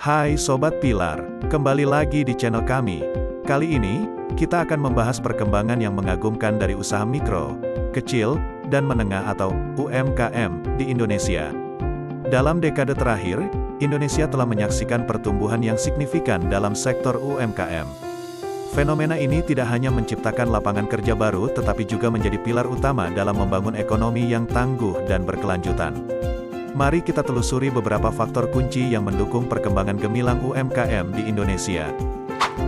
Hai Sobat Pilar, kembali lagi di channel kami. Kali ini, kita akan membahas perkembangan yang mengagumkan dari usaha mikro, kecil, dan menengah atau UMKM di Indonesia. Dalam dekade terakhir, Indonesia telah menyaksikan pertumbuhan yang signifikan dalam sektor UMKM. Fenomena ini tidak hanya menciptakan lapangan kerja baru tetapi juga menjadi pilar utama dalam membangun ekonomi yang tangguh dan berkelanjutan. Mari kita telusuri beberapa faktor kunci yang mendukung perkembangan gemilang UMKM di Indonesia.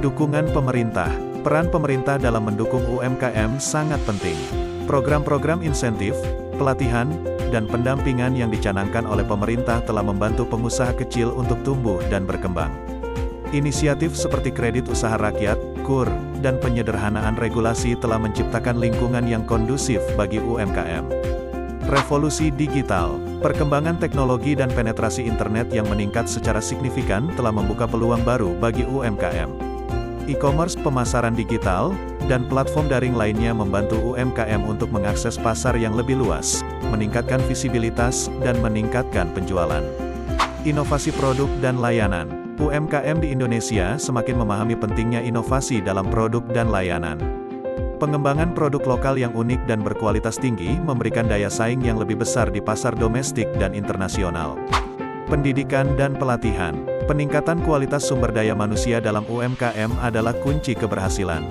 Dukungan pemerintah. Peran pemerintah dalam mendukung UMKM sangat penting. Program-program insentif, pelatihan, dan pendampingan yang dicanangkan oleh pemerintah telah membantu pengusaha kecil untuk tumbuh dan berkembang. Inisiatif seperti kredit usaha rakyat, KUR, dan penyederhanaan regulasi telah menciptakan lingkungan yang kondusif bagi UMKM. Revolusi digital. Perkembangan teknologi dan penetrasi internet yang meningkat secara signifikan telah membuka peluang baru bagi UMKM. E-commerce, pemasaran digital, dan platform daring lainnya membantu UMKM untuk mengakses pasar yang lebih luas, meningkatkan visibilitas, dan meningkatkan penjualan. Inovasi produk dan layanan. UMKM di Indonesia semakin memahami pentingnya inovasi dalam produk dan layanan. Pengembangan produk lokal yang unik dan berkualitas tinggi memberikan daya saing yang lebih besar di pasar domestik dan internasional. Pendidikan dan pelatihan. Peningkatan kualitas sumber daya manusia dalam UMKM adalah kunci keberhasilan.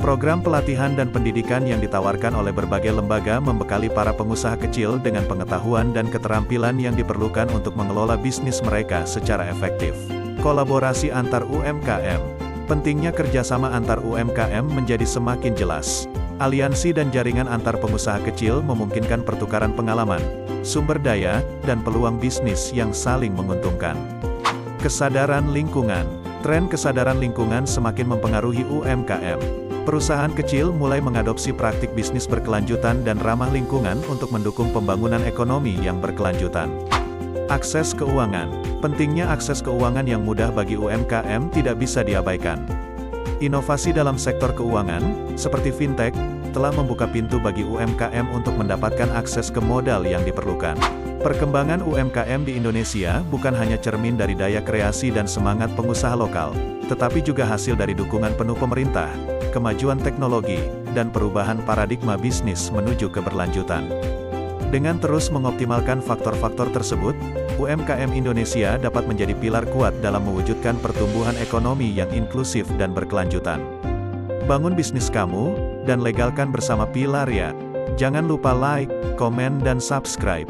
Program pelatihan dan pendidikan yang ditawarkan oleh berbagai lembaga membekali para pengusaha kecil dengan pengetahuan dan keterampilan yang diperlukan untuk mengelola bisnis mereka secara efektif. Kolaborasi antar UMKM. Pentingnya kerjasama antar UMKM menjadi semakin jelas. Aliansi dan jaringan antar pengusaha kecil memungkinkan pertukaran pengalaman, sumber daya, dan peluang bisnis yang saling menguntungkan. Kesadaran lingkungan. Tren kesadaran lingkungan semakin mempengaruhi UMKM. Perusahaan kecil mulai mengadopsi praktik bisnis berkelanjutan dan ramah lingkungan untuk mendukung pembangunan ekonomi yang berkelanjutan. Akses keuangan. Pentingnya akses keuangan yang mudah bagi UMKM tidak bisa diabaikan. Inovasi dalam sektor keuangan, seperti fintech, telah membuka pintu bagi UMKM untuk mendapatkan akses ke modal yang diperlukan. Perkembangan UMKM di Indonesia bukan hanya cermin dari daya kreasi dan semangat pengusaha lokal, tetapi juga hasil dari dukungan penuh pemerintah, kemajuan teknologi, dan perubahan paradigma bisnis menuju keberlanjutan. Dengan terus mengoptimalkan faktor-faktor tersebut, UMKM Indonesia dapat menjadi pilar kuat dalam mewujudkan pertumbuhan ekonomi yang inklusif dan berkelanjutan. Bangun bisnis kamu, dan legalkan bersama Pilar ya. Jangan lupa like, komen dan subscribe.